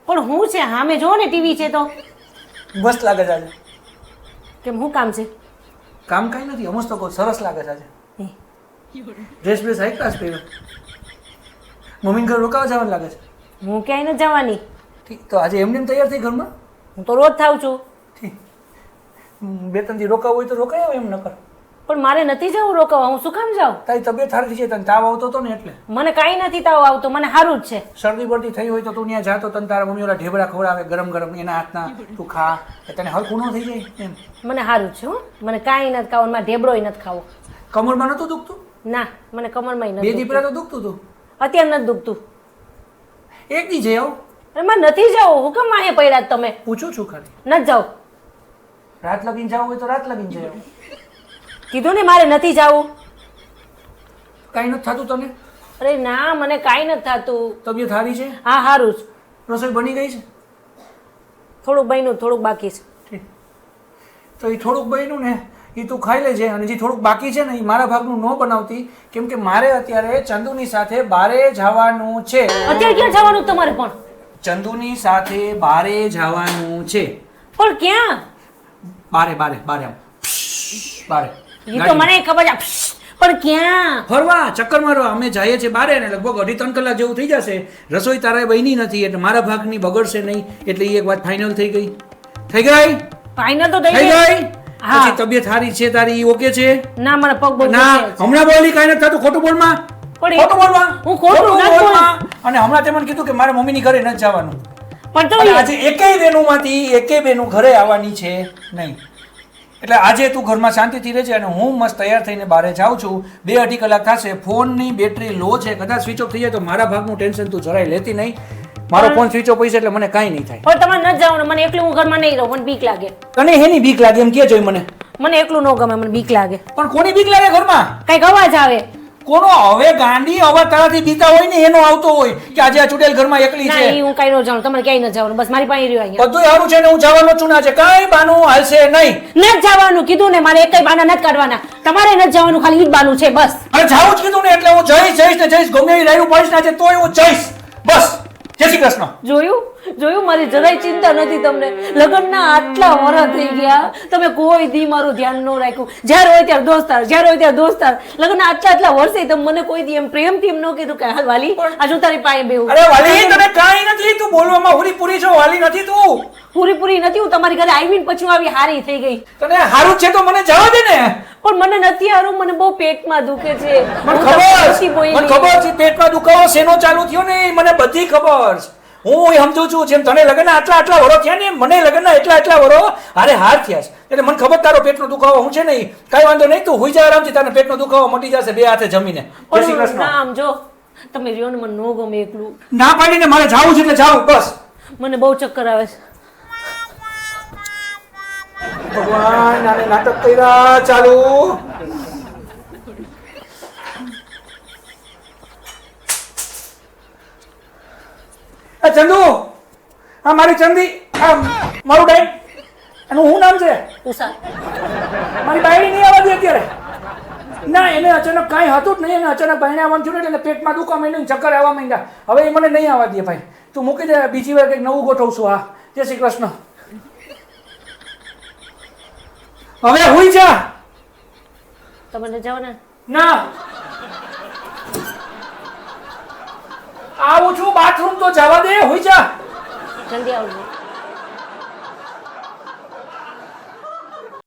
પણ હું છે હામે જો ને ટીવી છે તો મસ્ત લાગે છે આજે. કેમ હું કામ છે? કામ કાંઈ નથી, અમસ્ત તો કહું સરસ લાગે છે આજે. હે, ડ્રેસ બ્રેસ હાઈ ક્લાસ પહેર્યો. મમ્મીને ઘર રોકાવા જવાનું લાગે છે. હું ક્યાંય નથી જવાની. ઠીક, તો આજે એમને એમ તૈયાર થઈ ઘરમાં? હું તો રોજ થાઉં છું. ઠીક, 2-3 દી રોકાવું હોય તો રોકાય આવો એમ ન કર. પણ મારે નથી જવું રોકાવા, હું શું કામ જાઉં? તારી તબિયત સારી છે, તને તાવ આવતો હતો ને એટલે. મને કાંઈ નથી તાવ આવતો, મને સારું જ છે. શરદી બરદી થઈ હોય તો તું ત્યાં જાતો તને તારા મમ્મી ઓલા ઢેબરા ખવડાવે ગરમ ગરમ એના હાથના, તું ખા, તને હરખું ન થઈ જાય એમ. મને સારું જ છે હો, મને કાંઈ નથી ખાવું, મારે ઢેબરોય નથી ખાવો. કમરમાં નતું દુખતું? ના, મને કમરમાંય 2 નથી દી પહેલા તો દુખતું હતું. અત્યારે નથી દુખતું. એક દી જઈ આવું. અરે મારે નથી જવું, હુકમ માહે પડ્યા જ તમે? પૂછું છું ખાલી. નથી જાવ. રાત લગીને જવું હોય તો રાત લગીને જઈ આવું. કીધું ને મારે નથી જવું. કાંઈ નથી થતું તને? અરે ના, મને કાંઈ નથી થતું. તબિયત સારી છે? હા સારું જ. રસોઈ બની ગઈ છે? થોડુંક બન્યું, થોડુંક બાકી છે. ઠીક, તો એ થોડુંક બન્યું ને એ તું ખાઈ લેજે, અને જે થોડુંક બાકી છે ને એ મારા ભાગનું ન બનાવતી, કેમ કે મારે અત્યારે ચંદુની સાથે બારે જવાનું છે. અત્યારે ક્યાં જવાનું તમારે? પણ ચંદુની સાથે બારે જવાનું છે. પણ ક્યાં? બારે બારે બારે આમ બારે એ તો મને ખબર છે, પણ ક્યાં? ફરવા, ચક્કર મારવા અમે જઈએ છીએ બારે, ને લગભગ 2.5-3 કલાક જેવું થઈ જશે. રસોઈ તારા બની નથી એટલે મારા ભાગની બગડશે નહીં, એટલે એ એક વાત ફાઇનલ થઈ ગઈ. થઈ ગઈ? ફાઇનલ તો થઈ ગઈ. હા. પછી તબિયત સારી છે તારી? ઓકે છે? ના, મને પગ બહુ ના, દુખે છે. હમણાં બોલી કાંઈ નથી થતું, ખોટું બોલમાં. પણ ખોટું બોલમાં. હું ખોટું નથી બોલમાં. અને હમણાં તે મને કીધું કે મારે મમ્મીની ઘરે નથી જવાનું. પણ તો અને આજે એકેય બેનુંમાંથી એકેય બેનું ઘરે આવવાની છે નહીં. એટલે આજે તું ઘરમાં શાંતિથી રહેજે, અને હું મસ્ત તૈયાર થઈને બહાર જાઉં છું. 2-2.5 કલાક થશે. ફોનની બેટરી લો છે, કદાચ સ્વિચ ઓફ થઈ જાય તો મારા ભાગનું ટેન્શન તું જરાય લેતી નહીં. મારો ફોન સ્વિચ ઓફ હશે એટલે મને કાંઈ નહીં થાય. પણ તમારે નથી જવાનું, મને એકલું હું ઘરમાં નહીં રહું, મને બીક લાગે. તને હેની બીક લાગે એમ કે જોઈ મને? મને એકલું ન ગમે, મને બીક લાગે. પણ કોની બીક લાગે ઘરમાં? કઈક અવાજ આવે. કોનો? હવે ગાંડી અવાજ તારાથી બીતા હોય ને એનો આવતો હોય કે આજે આ ચૂડેલ ઘરમાં એકલી ના, છે. ઈ હું કઈ ન જાઉં, તમારે ક્યાંય ન જવાનું, બસ મારી પાસે રહ્યો અહીંયા. બધું સારું છે ને હું જવાનો છું ને આજે કાંઈ બાનું હાલશે નહીં. નથી જવાનું કીધું ને, મારે એકઈ બાના નથી કાઢવાના. તમારે નથી જવાનું, ખાલી ઈ જ બાનું છે બસ. અરે જાવું જ કીધું ને એટલે હું જઈશ ને જઈશ, ગમે એ રાયડું પાડીશ ને આજે તોય હું જઈશ. બસ, જય શ્રી કૃષ્ણ. જોયું મારી જરાય ચિંતા નથી તમને. લગ્નના આટલા વર્ષ થઈ ગયા, તમે કોઈ દી મારું ધ્યાન ન રાખ્યું. જ્યારે હોય ત્યારે દોસ્તાર, જ્યારે હોય ત્યારે દોસ્તાર. લગ્નના આટલા વર્ષે તમે મને કોઈ દી એમ પ્રેમથી એમ ન કીધું કે હાલ વાલી આ જો તારી પાસે બેહું. અરે વાલી, તને કાંઈ નથી, તું બોલવામાં પૂરી પૂરી છો. વાલી નથી તું. પૂરી નથી, હું તમારી ઘરે આવીને પછી હું આવી હારી થઈ ગઈ. તને હારું છે તો મને જવા દે ને. પણ મને નથી હારું, મને બહુ પેટમાં દુખે છે. મને હું તમને નથી ખબર બોલી. મને ખબર છે પેટમાં દુખાવો શેનો ચાલુ થયો ને, મને બધી ખબર છે. હું સમજુ છું, જેમ તને લગન આટલા વરો થયા ને મને લગન એટલા વરો હારે હાર થયા છે. એટલે મને ખબર તારો પેટનો દુખાવો હું છે નહીં. કાંઈ વાંધો નહીં, તું હુઈ જા આરામથી, તારો પેટનો દુખાવો મટી જશે 2 હાથે જમીને. જય શ્રી કૃષ્ણ. ના, આમ જો તમે રહ્યો ને, મને નો ગમે એકલું. ના પાડીને મારે જાવું છે એટલે જાવું બસ. મને બહુ ચક્કર આવે છે. ભગવાન, આને નાટક કર્યા ચાલુ. આ ચંદુ, આ મારી ચંદી, આ મારું ડાઈ, એનું શું નામ છે? ઉષા. મારી બાયડી નહીં આવવા દે અત્યારે. ના, એને અચાનક કાંઈ હતું જ નહીં, એને અચાનક બાયણે આવવાનું થયું એટલે પેટમાં દુખવા માંડ્યું, ચક્કર આવવા માંડ્યા. હવે એ મને નહીં આવવા દે ભાઈ. તું મૂકી દે, બીજી વાર કંઈક નવું ગોઠવશું. હા, જય શ્રી કૃષ્ણ. હવે હુઈ જા. તમે જાઓ ને. ના, આવું છું બાથરૂમ તો જવા દે, હુઈ જા. જલ્દી આવજો.